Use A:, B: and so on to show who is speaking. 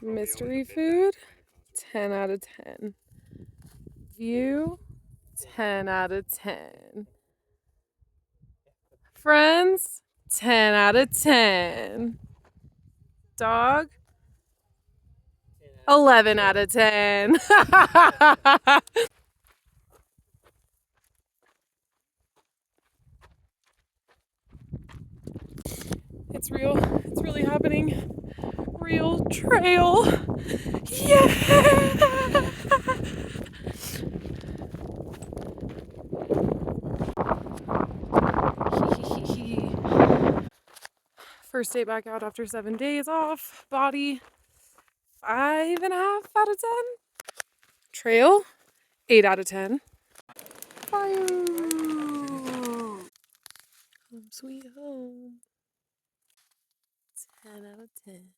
A: Mystery food, 10 out of 10. View, 10 out of 10. Friends, 10 out of 10. Dog, 11 out of 10. It's real. It's really happening. Real trail. Yeah! First day back out after 7 days off. Body, 5.5 out of 10. Trail, 8 out of 10. Fire! Home sweet home. 10 out of 10.